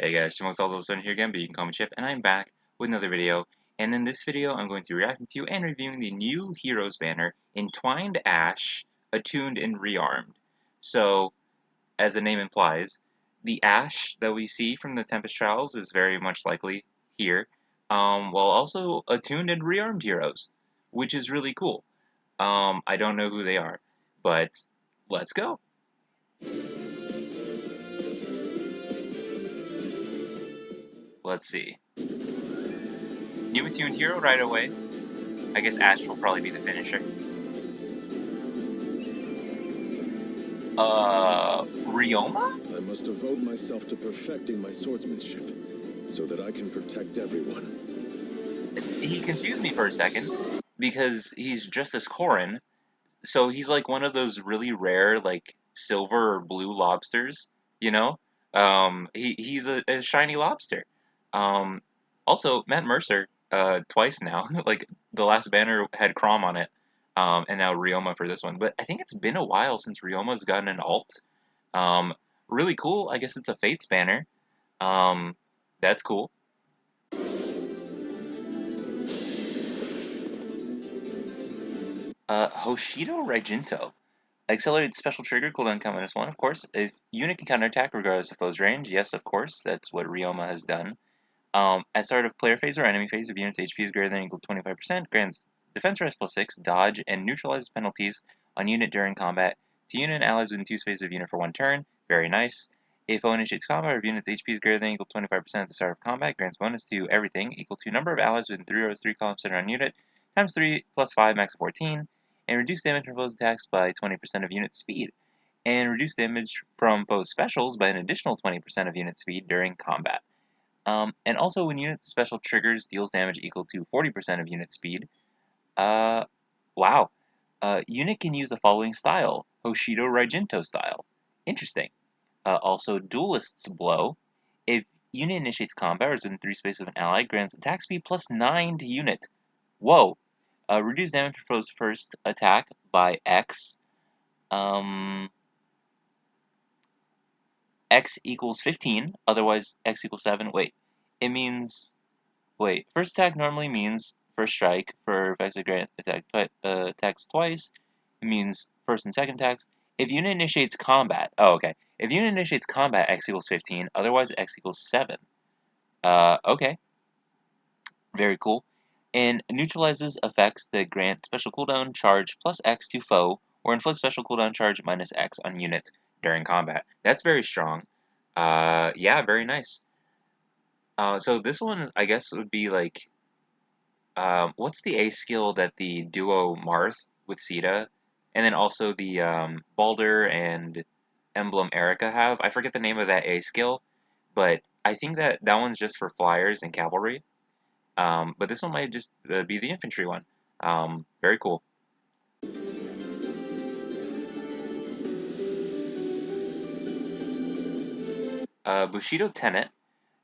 Hey guys, Chimok's all of a sudden here again, but you can call me Chip, and I'm back with another video. And in this video, I'm going to be reacting to and reviewing the new Heroes banner, Entwined Ashe, Attuned and Rearmed. So, as the name implies, the Ashe that we see from the Tempest Trials is very much likely here, while also Attuned and Rearmed heroes, which is really cool. I don't know who they are, but let's go. Let's see. New attuned hero right away. I guess Ashe will probably be the finisher. Ryoma? I must devote myself to perfecting my swordsmanship, so that I can protect everyone. He confused me for a second, because he's just as Korin, so he's like one of those really rare, like, silver or blue lobsters, you know? He's a shiny lobster. Um, Also, Matt Mercer, twice now, like, the last banner had Crom on it, and now Ryoma for this one, but I think it's been a while since Ryoma's gotten an alt. Um, Really cool, I guess it's a Fates banner. Um, that's cool. Hoshido Raijinto. Accelerated special trigger, cooldown count -1, of course. If unit can counterattack regardless of foe's range, yes, of course, that's what Ryoma has done. At start of player phase or enemy phase, if unit's HP is greater than or equal to 25%, grants defense rest +6, dodge, and neutralizes penalties on unit during combat to unit and allies within 2 spaces of unit for 1 turn. Very nice. If foe initiates combat, or if unit's HP is greater than or equal to 25% at the start of combat, grants bonus to everything equal to number of allies within 3 rows, 3 columns centered on unit, times 3 plus 5, max of 14, and reduce damage from foes' attacks by 20% of unit speed, and reduce damage from foes' specials by an additional 20% of unit speed during combat. And also, when unit special triggers deals damage equal to 40% of unit speed, uh, wow. Unit can use the following style, Hoshido Raijinto style. Interesting. Also, Duelist's Blow. If unit initiates combat or is within 3 spaces of an ally, grants attack speed +9 to unit. Whoa. Reduce damage for foe's first attack by X. Um, X equals 15, otherwise X equals 7. Wait, it means... Wait, first attack normally means first strike for effects that grant attacks twice. It means first and second attacks. If unit initiates combat... Oh, okay. If unit initiates combat, X equals 15, otherwise X equals 7. Okay. Very cool. And neutralizes effects that grant special cooldown charge +X to foe, or inflict special cooldown charge -X on unit during combat. That's very strong. Yeah, very nice. So this one, I guess, would be like, what's the A skill that the duo Marth with Sita, and then also the Balder and Emblem Erica have? I forget the name of that A skill, but I think that that one's just for flyers and cavalry. But this one might just be the infantry one. Very cool. Bushido Tenet.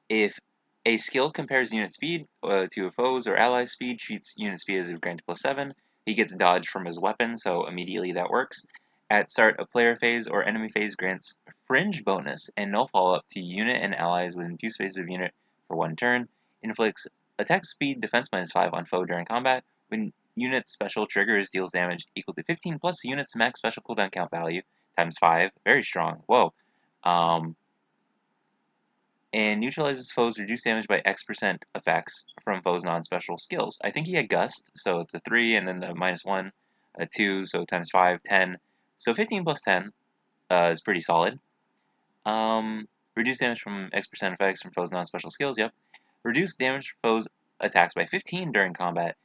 If a skill compares unit speed to a foe's or ally's speed, treats unit speed as if granted +7. He gets dodge from his weapon, so immediately that works. At start of player phase or enemy phase, grants fringe bonus and no follow-up to unit and allies within 2 spaces of unit for 1 turn. Inflicts attack speed defense -5 on foe during combat. When unit's special triggers, deals damage equal to 15 plus unit's max special cooldown count value times 5. Very strong. Whoa. Um, and neutralizes foes reduced damage by X% effects from foes' non-special skills. I think he had Gust, so it's a 3, and then the -1, a 2, so times 5, 10. So 15 plus 10 is pretty solid. Reduced damage from X% effects from foes' non-special skills, yep. Reduced damage from foes' attacks by 15 during combat,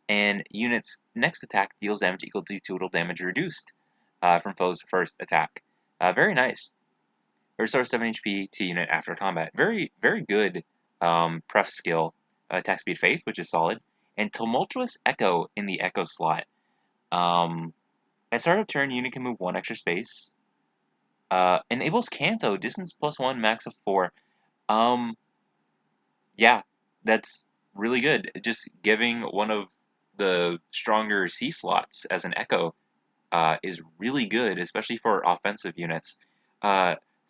and unit's next attack deals damage equal to total damage reduced from foes' first attack. Very nice. Restores 7 HP to unit after combat. Very, very good pref skill. Attack speed faith, which is solid. And Tumultuous Echo in the Echo slot. At start of turn, unit can move 1 extra space. Enables Canto, distance +1, max of 4. Yeah, that's really good. Just giving one of the stronger C slots as an Echo is really good, especially for offensive units.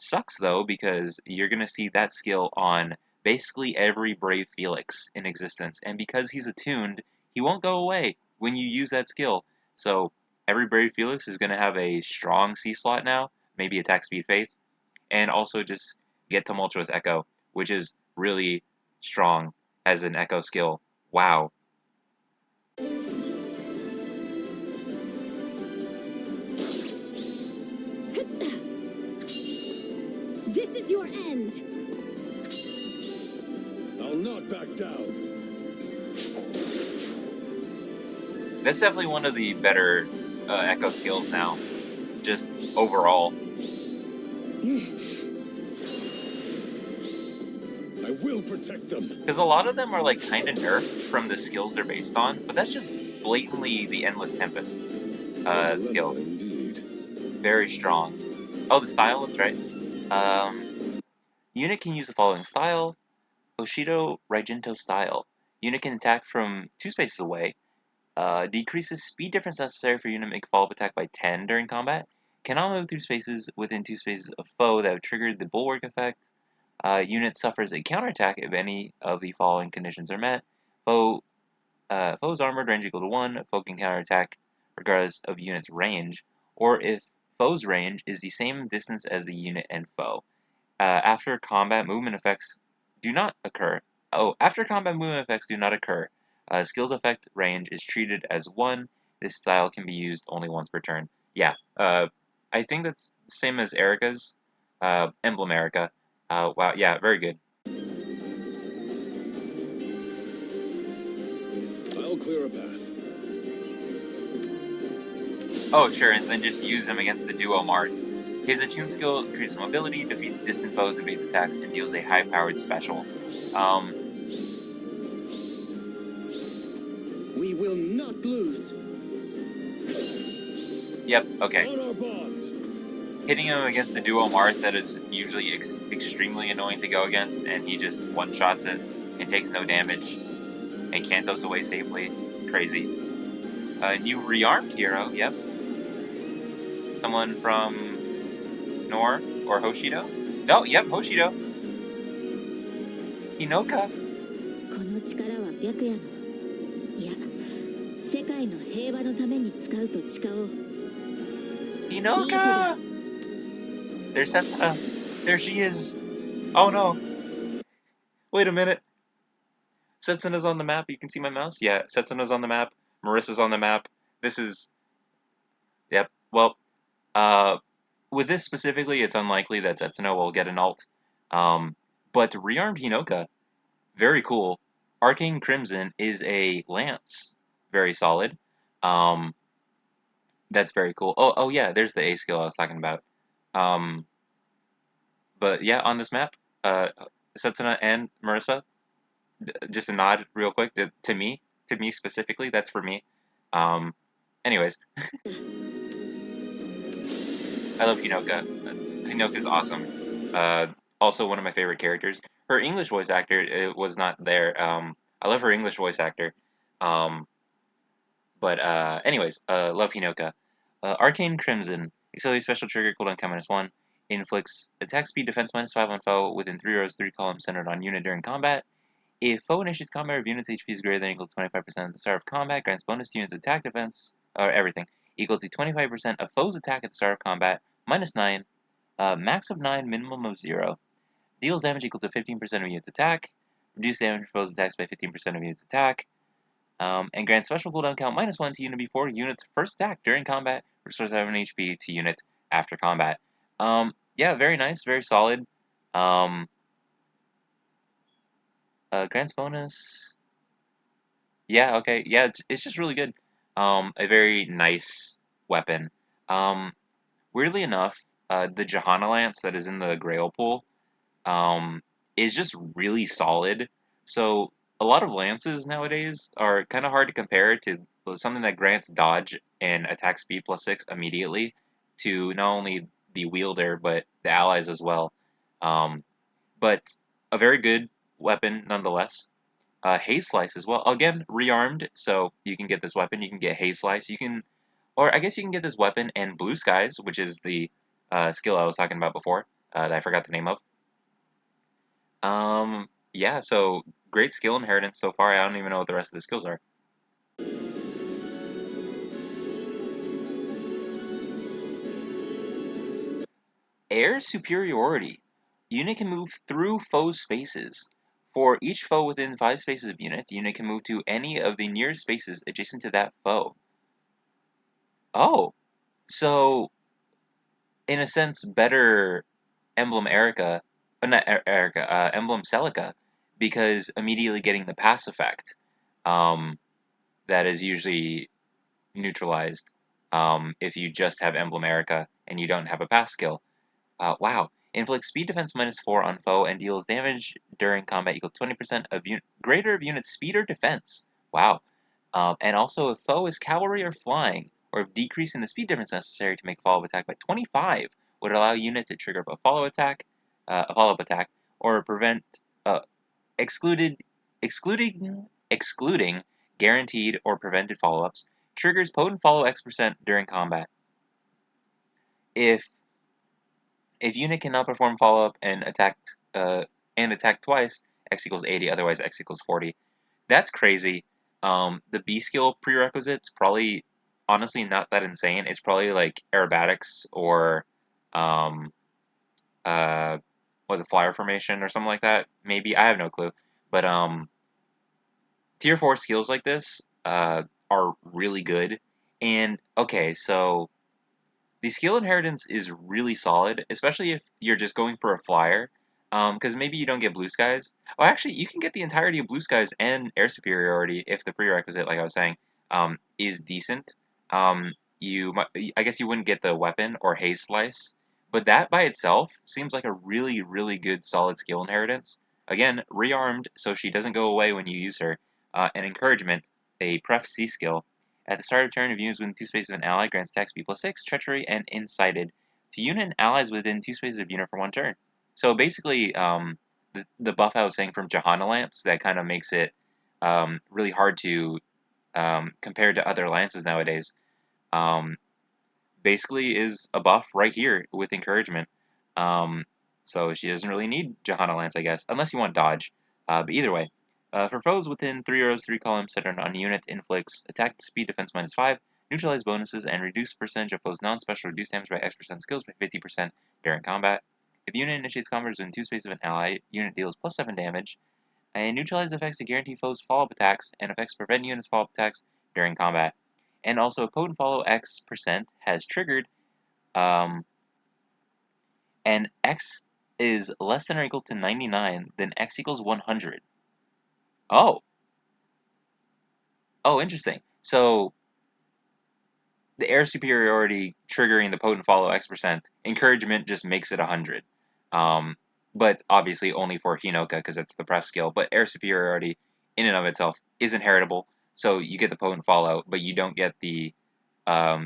sucks though because you're gonna see that skill on basically every Brave Felix in existence, and because he's attuned, he won't go away when you use that skill. So every Brave Felix is gonna have a strong C slot now, maybe attack speed faith, and also just get Tumultuous Echo, which is really strong as an Echo skill. Wow. This is your end. I'll not back down. That's definitely one of the better Echo skills now, just overall. I will protect them. Because a lot of them are like kind of nerfed from the skills they're based on, but that's just blatantly the Endless Tempest skill. Indeed. Very strong. Oh, the style, that's right. Unit can use the following style. Bushido Raijinto style. Unit can attack from 2 spaces away. Decreases speed difference necessary for unit to make follow-up attack by 10 during combat. Cannot move through spaces within 2 spaces of foe that have triggered the Bulwark effect. Unit suffers a counterattack if any of the following conditions are met. Foe's armored range equal to 1. Foe can counterattack regardless of unit's range, or if foe's range is the same distance as the unit and foe. After combat, movement effects do not occur. Oh, after combat, movement effects do not occur. Skills effect range is treated as 1. This style can be used only once per turn. Yeah, I think that's the same as Erica's, Emblem Erica. Wow, yeah, very good. I'll clear a path. Oh, sure, and then just use him against the duo Mars. His Attune skill increases mobility, defeats distant foes, evades attacks, and deals a high-powered special. We will not lose. Yep, okay. On our bond. Hitting him against the duo Marth that is usually extremely annoying to go against, and he just one-shots it and takes no damage and cantos away safely. Crazy. New Rearmed hero, yep. Someone from Nor or Hoshido? No, yep, Hoshido. Hinoka. この力は白夜のいや世界の平和のために使うと誓おう Hinoka! There's Setsuna. There she is. Oh no. Wait a minute. Setsuna's on the map. You can see my mouse? Yeah, Setsuna's on the map. Marissa's on the map. This is... Yep. Well, with this specifically, it's unlikely that Setsuna will get an ult. But Rearmed Hinoka, very cool. Arcane Crimson is a lance. Very solid. That's very cool. Oh yeah, there's the A skill I was talking about. But yeah, on this map, Setsuna and Marissa, just a nod real quick to me specifically. That's for me. Anyways, I love Hinoka. Hinoka's awesome. Also one of my favorite characters. Her English voice actor was not there. I love her English voice actor. Anyways, love Hinoka. Arcane Crimson. Accelerate special trigger cooldown count -1. Inflicts attack speed defense -5 on foe within 3 rows, 3 columns centered on unit during combat. If foe initiates combat or if unit's HP is greater than or equal to 25% at the start of combat, grants bonus to unit's attack defense, or everything, equal to 25% of foe's attack at the start of combat, -9, max of 9, minimum of 0. Deals damage equal to 15% of unit's attack. Reduce damage for foe's attacks by 15% of unit's attack. And grants special cooldown count -1 to unit before unit's first attack during combat. Restores 7 HP to unit after combat. Yeah, very nice, very solid. Grants bonus. Yeah, okay. Yeah, it's just really good. A very nice weapon. Weirdly enough, the Johanna Lance that is in the Grail pool, is just really solid. So a lot of lances nowadays are kind of hard to compare to something that grants dodge and attack speed +6 immediately to not only the wielder but the allies as well. But a very good weapon nonetheless. Haze Slice as well. Again, rearmed, so you can get this weapon. You can get Haze Slice. You can, or I guess you can get this weapon and Blue Skies, which is the skill I was talking about before. that I forgot the name of. Yeah, so great skill inheritance so far. I don't even know what the rest of the skills are. Air superiority. Unit can move through foe spaces. For each foe within 5 spaces of unit, the unit can move to any of the nearest spaces adjacent to that foe. Oh, so in a sense, better Emblem Erica, not Erica, Emblem Celica, because immediately getting the pass effect, um, that is usually neutralized if you just have Emblem Erica and you don't have a pass skill. Wow. Inflicts speed defense -4 on foe and deals damage during combat equal to 20% of greater of unit's speed or defense. Wow. And also, if foe is cavalry or flying, or if decreasing the speed difference necessary to make follow-up attack by 25 would allow unit to trigger a follow-up attack, or prevent excluded excluding guaranteed or prevented follow-ups, triggers potent follow X% during combat. If unit cannot perform follow-up and attack twice, X equals 80, otherwise X equals 40. That's crazy. The B skill prerequisite's probably honestly not that insane. It's probably like aerobatics or um was it flyer formation or something like that? Maybe. I have no clue. But tier 4 skills like this are really good. And okay, so the skill inheritance is really solid, especially if you're just going for a flyer, because maybe you don't get blue skies. Oh, actually, you can get the entirety of blue skies and air superiority if the prerequisite, like I was saying, is decent. I guess you wouldn't get the weapon or haze slice, but that by itself seems like a really, really good solid skill inheritance. Again, rearmed, so she doesn't go away when you use her, and encouragement, a pref C skill. At the start of turn, if units within 2 spaces of an ally, grants attacks B+6, treachery, and incited to unit and allies within 2 spaces of unit for 1 turn. So basically, the buff I was saying from Johanna Lance that kind of makes it really hard to compare to other lances nowadays. Um, basically is a buff right here with encouragement. Um, so she doesn't really need Johanna Lance, I guess, unless you want dodge. But either way, for foes within 3 rows, 3 columns, centered on a unit, inflicts attack speed defense -5, neutralize bonuses, and reduce percentage of foes' non-special reduced damage by X% skills by 50% during combat. If unit initiates combat within 2 spaces of an ally, unit deals +7 damage, and neutralize effects to guarantee foes' follow-up attacks, and effects prevent units' follow-up attacks during combat. And also, potent follow X% has triggered, um, and X is less than or equal to 99, then X equals 100. Oh, interesting. So the air superiority triggering the potent follow X%, encouragement just makes it 100. But obviously only for Hinoka because it's the pref skill. But air superiority in and of itself is inheritable, so you get the potent follow, but you don't get the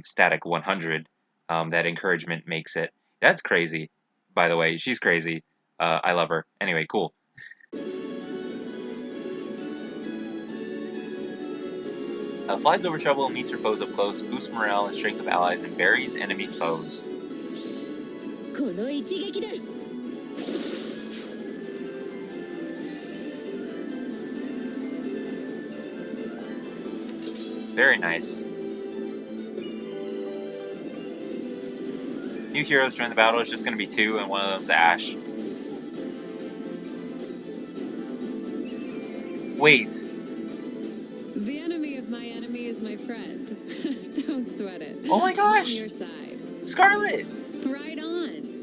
static 100 that encouragement makes it. That's crazy, by the way. She's crazy. I love her. Anyway, cool. Flies over trouble, meets her foes up close, boosts morale and strength of allies, and buries enemy foes. Very nice. New heroes join the battle. It's just going to be 2, and one of them's Ashe. Wait. The enemy of my enemy is my friend. Don't sweat it. Oh my gosh! I'm on your side. Scarlet! Right on.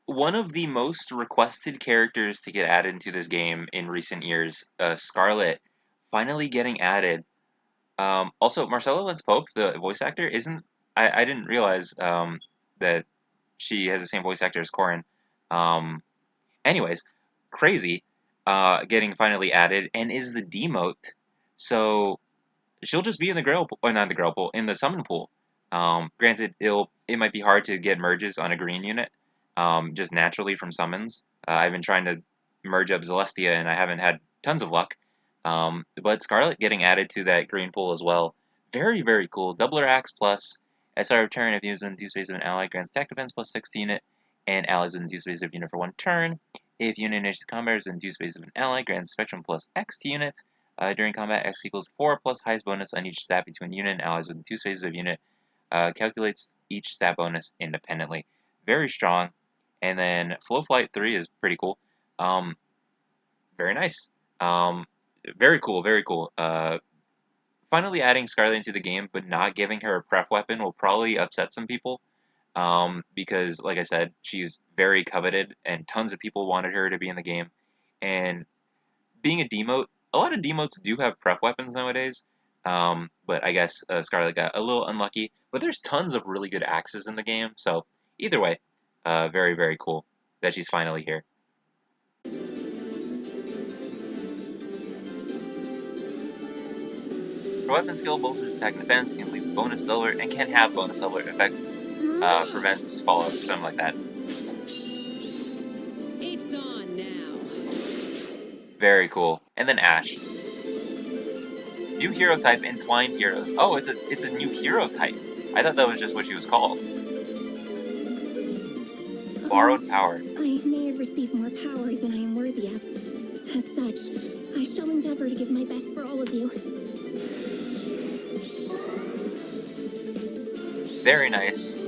One of the most requested characters to get added into this game in recent years, Scarlet, finally getting added. Also, Marcella Lentz Pope, the voice actor, isn't. I didn't realize that she has the same voice actor as Corin. Anyways, crazy, getting finally added, and is the demote. So she'll just be in the Grail pool, or not the Grail pool, in the Summon pool. Granted, it might be hard to get merges on a green unit, just naturally from summons. I've been trying to merge up Celestia, and I haven't had tons of luck. But Scarlet getting added to that green pool as well, very, very cool. Doubler Axe plus, At start of turn, if units within 2 spaces of an ally, grants attack defense +6 to unit, and allies within 2 spaces of unit for 1 turn. If unit initiates combat is within 2 spaces of an ally, grants spectrum +X to unit. During combat, X equals 4 plus highest bonus on each stat between unit and allies within 2 spaces of unit. Calculates each stat bonus independently. Very strong. And then Flow Flight 3 is pretty cool. Very nice. Very cool, very cool. Finally adding Scarlet into the game, but not giving her a pref weapon will probably upset some people. Because, like I said, she's very coveted, and tons of people wanted her to be in the game. And being a demote, a lot of demotes do have pref weapons nowadays. But I guess Scarlet got a little unlucky. But there's tons of really good axes in the game, so either way, very, very cool that she's finally here. Her weapon skill bolsters attack and defense, can leave bonus leveler, and can have bonus leveler effects. Prevents follow-up, something like that. It's on now. Very cool. And then Ashe. New hero type, Entwined heroes. Oh, it's a new hero type. I thought that was just what she was called. Borrowed power. I may have received more power than I am worthy of. As such, I shall endeavor to give my best for all of you. Very nice.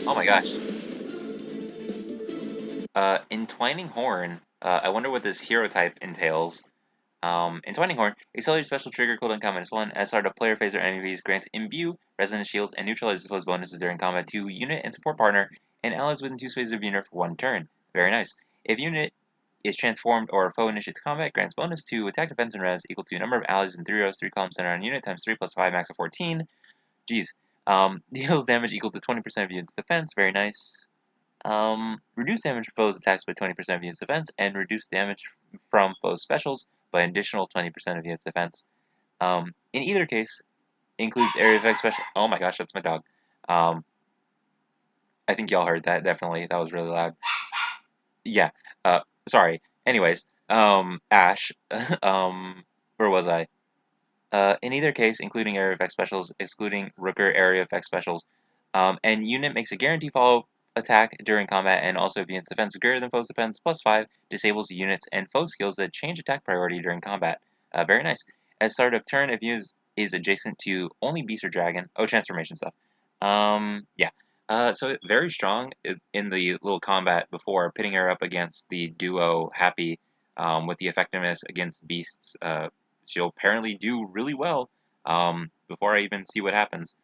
Oh my gosh. Entwining Horn. I wonder what this hero type entails. Entwining Horn, accelerated special trigger cooldown combat -1. As start of player phase or enemy phase, grants imbue, resonant shields, and neutralize opposed bonuses during combat to unit and support partner, and allies within 2 spaces of unit for 1 turn. Very nice. If unit is transformed or a foe initiates combat, grants bonus to attack, defense, and res equal to number of allies in 3 rows, 3 columns centered on unit times 3 plus 5, max of 14. Jeez. Deals damage equal to 20% of unit's defense. Very nice. Reduce damage from foes' attacks by 20% of unit's defense, and reduce damage from foes' specials by an additional 20% of unit's defense. In either case, includes area effect special. Oh my gosh, that's my dog. I think y'all heard that, definitely. That was really loud. Yeah, sorry. Anyways, Ashe, where was I? In either case, including area effect specials, excluding Rooker area effect specials, and unit makes a guarantee follow attack during combat, and also if unit's defense is greater than foe's defense, +5, disables units and foe skills that change attack priority during combat. Very nice. At start of turn, if unit is adjacent to only beast or dragon, transformation stuff. Yeah. So very strong in the little combat before, pitting her up against the duo Happy, with the effectiveness against beasts. She'll apparently do really well before I even see what happens.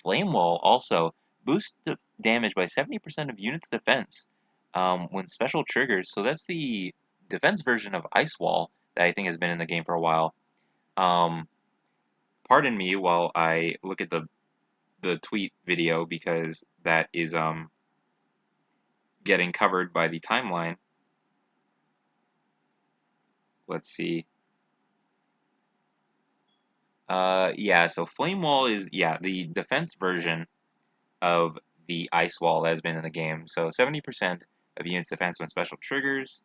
Flame Wall also boosts the damage by 70% of unit's defense when special triggers. So that's the defense version of Ice Wall that I think has been in the game for a while. Pardon me while I look at the tweet video, because that is getting covered by the timeline. Let's see. Yeah, so Flame Wall is, the defense version of the Ice Wall that has been in the game. So 70% of units' defense when special triggers.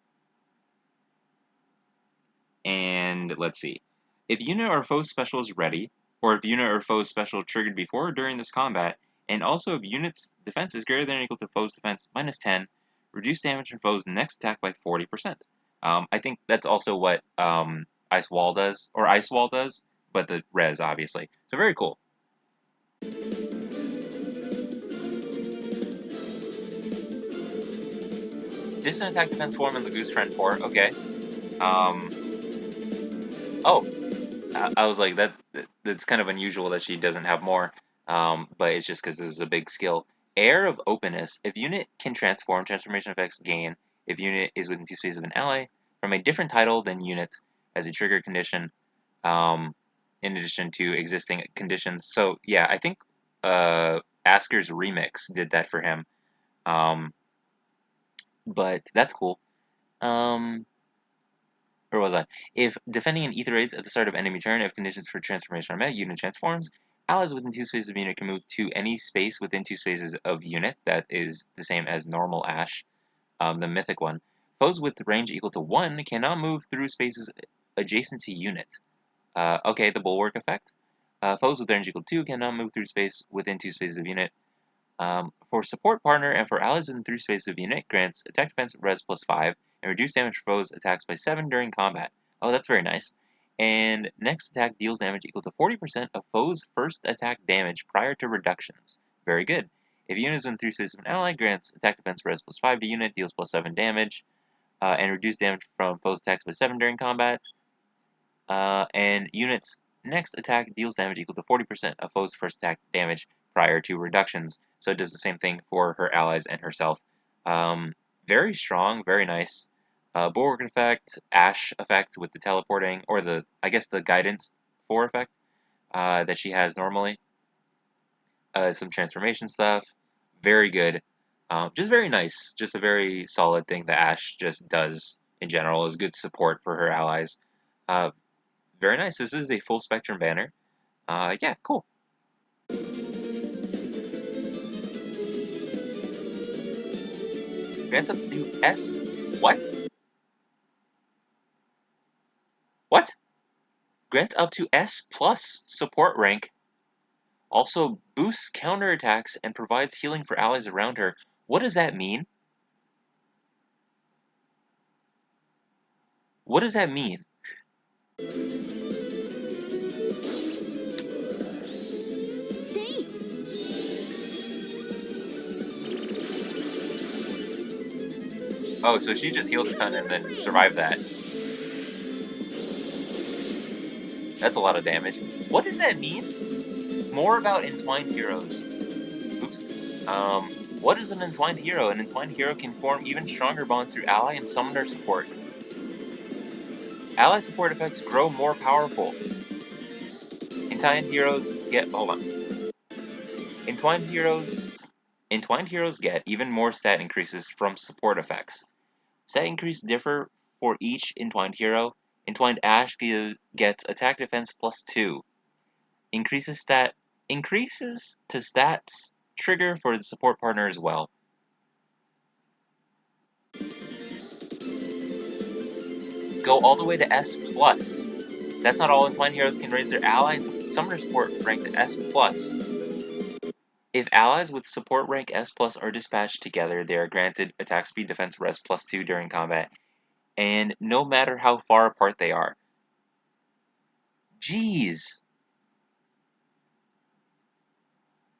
And let's see. If unit or foe special is ready, or if unit or foe special triggered before or during this combat, and also if unit's defense is greater than or equal to foe's defense -10, reduce damage from foe's next attack by 40%. I think that's also what Ice Wall does, but the res, obviously. So very cool. Distant attack defense form in the Goose Friend 4. Okay. I was like, that's kind of unusual that she doesn't have more. But it's just because there's a big skill. Air of Openness. If unit can transform, transformation effects gain. If unit is within 2 spaces of an ally from a different title than unit as a trigger condition, in addition to existing conditions. So yeah, I think Asker's Remix did that for him. But that's cool. Where was I? If defending an ether raids at the start of enemy turn, if conditions for transformation are met, unit transforms. Allies within 2 spaces of unit can move to any space within 2 spaces of unit. That is the same as normal Ashe, the mythic one. Foes with range equal to 1 cannot move through spaces adjacent to unit. Okay, the bulwark effect. Foes with energy equal 2 cannot move through space within 2 spaces of unit. For support partner and for allies within 3 spaces of unit, grants attack defense res plus 5 and reduce damage for foes attacks by 7 during combat. Oh, that's very nice. And next attack deals damage equal to 40% of foes' first attack damage prior to reductions. Very good. If unit is within 3 spaces of an ally, grants attack defense res plus 5 to unit, deals plus 7 damage, and reduce damage from foes' attacks by 7 during combat. And unit's next attack deals damage equal to 40% of foe's first attack damage prior to reductions. So it does the same thing for her allies and herself. Very strong, very nice. Bulwark effect, Ashe effect with the teleporting, or I guess the guidance 4 effect that she has normally. Some transformation stuff. Very good. Just very nice. Just a very solid thing that Ashe just does in general. Is good support for her allies. Very nice. This is a full spectrum banner. Yeah, cool. Grants up to S. What? What? Grant up to S plus support rank. Also boosts counterattacks and provides healing for allies around her. What does that mean? What does that mean? Say, Oh, so she just healed a ton and then survived that. That's a lot of damage. What does that mean? More about Entwined Heroes. Oops. What is an Entwined Hero? An Entwined Hero can form even stronger bonds through ally and summoner support. Ally support effects grow more powerful. Entwined Heroes get... Hold on. Entwined Heroes get even more stat increases from support effects. Stat increases differ for each Entwined Hero. Entwined Ashe gets attack defense plus 2. Increases to stats trigger for the support partner as well. Go all the way to S+. That's not all. Entwined Heroes can raise their ally and summoner support rank to S+. If allies with support rank S+ are dispatched together, they are granted attack speed defense res plus 2 during combat, and no matter how far apart they are. Jeez!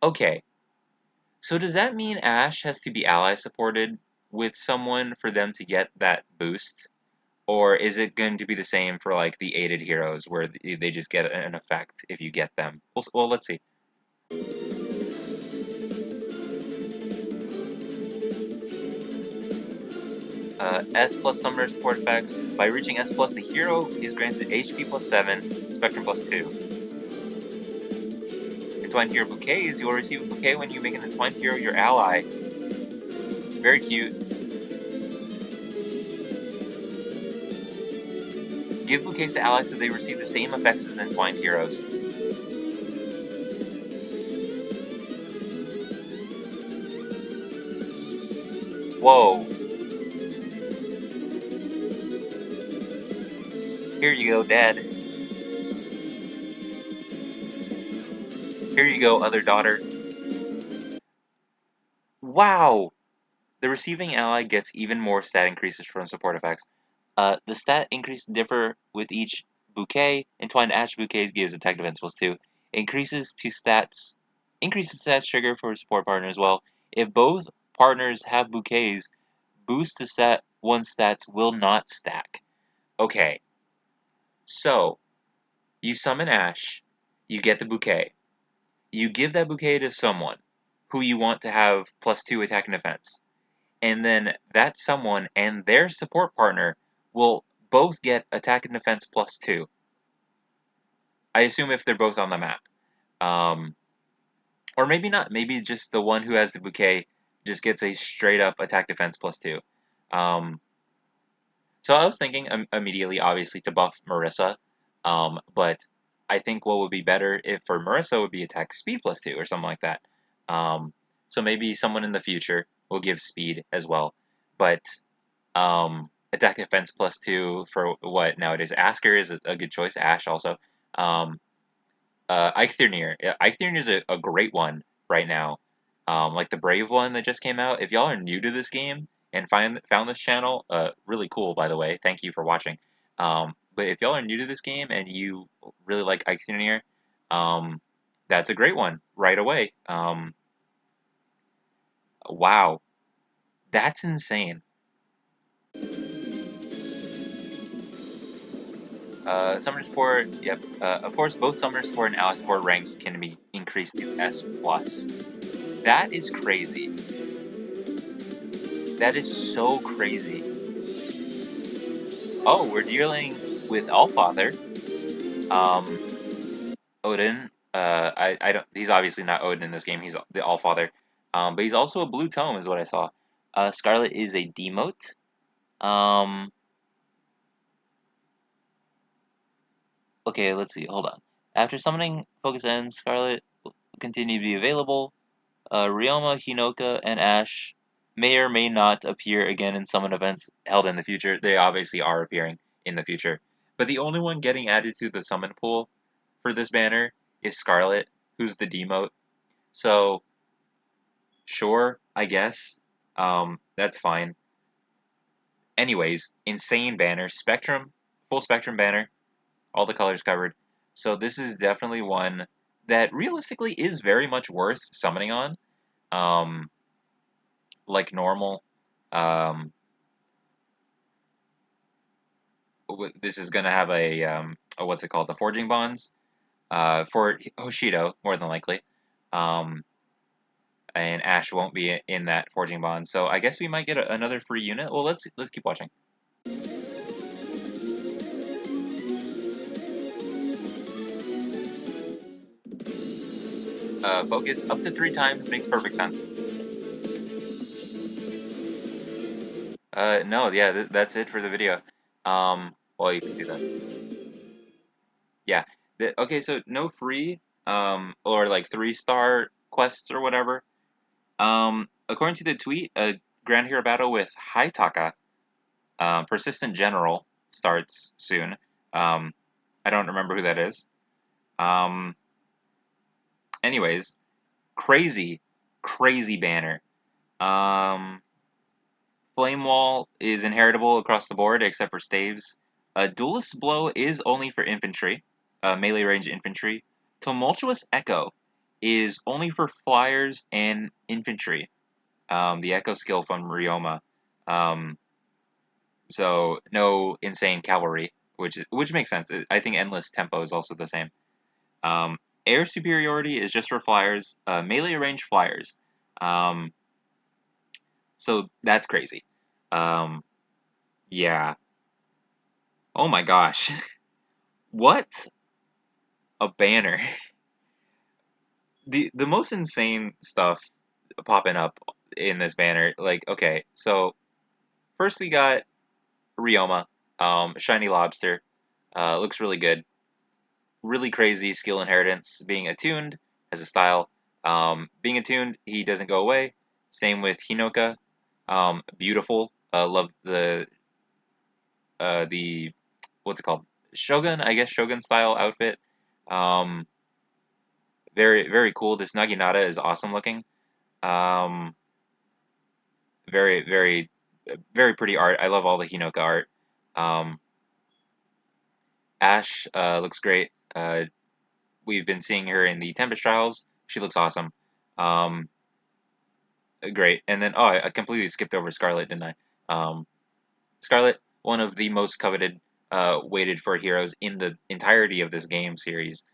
Okay, so does that mean Ashe has to be ally supported with someone for them to get that boost? Or is it going to be the same for like the aided heroes where they just get an effect if you get them? Well, let's see. S plus summoner support effects. By reaching S plus, the hero is granted HP plus 7, Spectrum plus 2. Entwined Hero Bouquets. You will receive a bouquet when you make an Entwined Hero your ally. Very cute. Give bouquets to allies so they receive the same effects as Entwined Heroes. Whoa. Here you go, Dad. Here you go, other daughter. Wow! The receiving ally gets even more stat increases from support effects. The stat increases differ with each bouquet. Entwined Ashe bouquets gives attack defense plus 2. Increases stats trigger for support partner as well. If both partners have bouquets, boost to stat 1 stats will not stack. Okay, so you summon Ashe, you get the bouquet. You give that bouquet to someone who you want to have plus 2 attack and defense. And then that someone and their support partner will both get attack and defense plus 2. I assume if they're both on the map. Or maybe not. Maybe just the one who has the bouquet just gets a straight up attack defense plus 2. So I was thinking immediately, obviously, to buff Marissa. But I think what would be better if for Marissa would be attack speed plus 2 or something like that. So maybe someone in the future will give speed as well. But attack defense plus 2 for what nowadays? Asker is a good choice. Ashe also. Eichthyr. Yeah, Eichthyr is a great one right now. Like the Brave one that just came out. If y'all are new to this game and found this channel, really cool, by the way. Thank you for watching. But if y'all are new to this game and you really like Eichthyr, that's a great one right away. Wow, that's insane. Summoner support, yep. Of course, both summoner support and ally support ranks can be increased to S+. That is crazy. That is so crazy. Oh, we're dealing with Allfather. Odin. I don't. He's obviously not Odin in this game. He's the Allfather. But he's also a blue tome, is what I saw. Scarlet is a demote. Okay, let's see. Hold on. After summoning, focus ends. Scarlet will continue to be available. Ryoma, Hinoka, and Ashe may or may not appear again in summon events held in the future. They obviously are appearing in the future. But the only one getting added to the summon pool for this banner is Scarlet, who's the demote. So, sure, I guess. That's fine. Anyways, insane banner. Spectrum, full spectrum banner, all the colors covered. So this is definitely one that realistically is very much worth summoning on. Um, like normal. Um, this is gonna have a what's it called? The forging bonds. For Hoshido, more than likely. Um, and Ashe won't be in that forging bond, so I guess we might get another free unit. Well, let's keep watching. Focus up to 3 times makes perfect sense. No, yeah, that's it for the video. Well, you can see that. Yeah. Okay, so no free, or like 3-star quests or whatever. According to the tweet, a Grand Hero battle with Haitaka, Persistent General, starts soon. I don't remember who that is. Um, anyways, crazy, crazy banner. Um, Flame Wall is inheritable across the board except for staves. Duelist Blow is only for infantry, melee range infantry. Tumultuous Echo is only for flyers and infantry. The Echo skill from Ryoma. Um, so no insane cavalry, which makes sense. I think Endless Tempo is also the same. Um, Air Superiority is just for flyers, melee range flyers. Um, so that's crazy. Um, yeah. Oh my gosh. What a banner. The most insane stuff popping up in this banner. Like, okay, so first we got Ryoma, Shiny Lobster. Looks really good. Really crazy skill inheritance. Being attuned as a style. Being attuned, he doesn't go away. Same with Hinoka. Beautiful. Love the what's it called? Shogun, I guess Shogun style outfit. Um, very cool. This Naginata is awesome looking. Um, very pretty art. I love all the Hinoka art. Um, Ashe looks great. We've been seeing her in the Tempest Trials. She looks awesome. Um, great. And then, oh, I completely skipped over Scarlet, didn't I? Scarlet, one of the most coveted, waited for heroes in the entirety of this game series.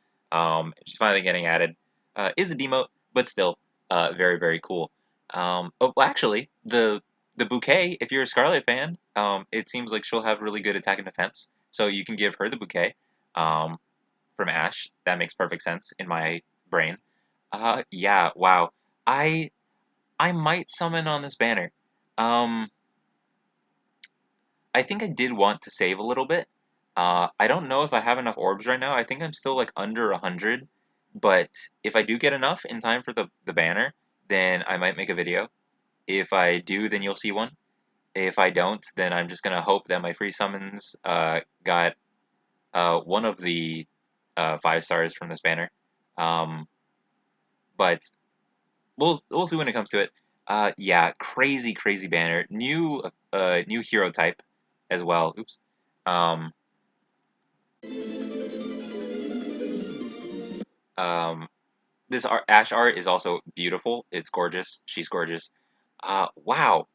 She's finally getting added. Is a demote, but still, very cool. Oh, well, actually, the bouquet, if you're a Scarlet fan, it seems like she'll have really good attack and defense. So you can give her the bouquet, from Ashe. That makes perfect sense in my brain. Yeah, wow. I I might summon on this banner. Um, I think I did want to save a little bit. I don't know if I have enough orbs right now. I think I'm still like under 100. But if I do get enough in time for the banner, then I might make a video. If I do, then you'll see one. If I don't, then I'm just gonna hope that my free summons got one of the 5 stars from this banner. But we'll see when it comes to it. Yeah, crazy banner. New hero type as well. Oops. Um, um, this Ashe art is also beautiful. It's gorgeous. She's gorgeous. Wow,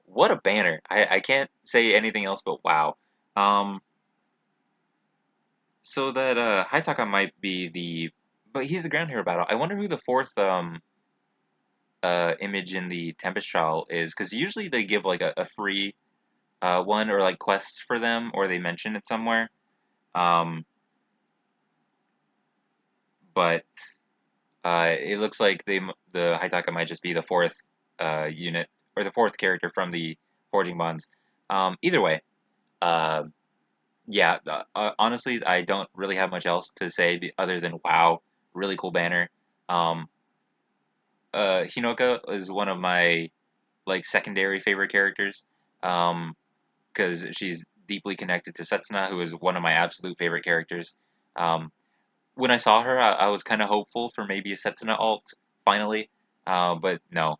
what a banner. I can't say anything else but wow. Um, so that Haitaka might be but he's the ground hero battle. I wonder who the fourth image in the Tempest trial is, because usually they give like a free one or like quests for them, or they mention it somewhere. Um, but it looks like the Haitaka might just be the fourth unit or the fourth character from the Forging Bonds. Either way, uh, yeah. Honestly, I don't really have much else to say other than wow, really cool banner. Um, Hinoka is one of my like secondary favorite characters. Because she's deeply connected to Setsuna, who is one of my absolute favorite characters. Um, when I saw her, I was kind of hopeful for maybe a Setsuna alt finally, but no.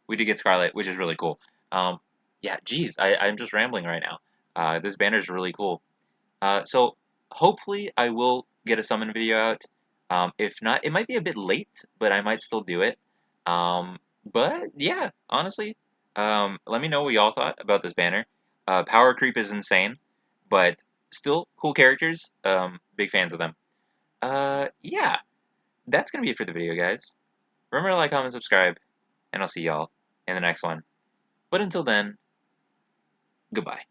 We did get Scarlet, which is really cool. Um, yeah, geez, I'm just rambling right now. This banner is really cool. So hopefully I will get a summon video out. If not, it might be a bit late, but I might still do it. But yeah, honestly, let me know what y'all thought about this banner. Power creep is insane, but still cool characters. Big fans of them. Yeah, that's gonna be it for the video, guys. Remember to like, comment, subscribe, and I'll see y'all in the next one. But until then, goodbye.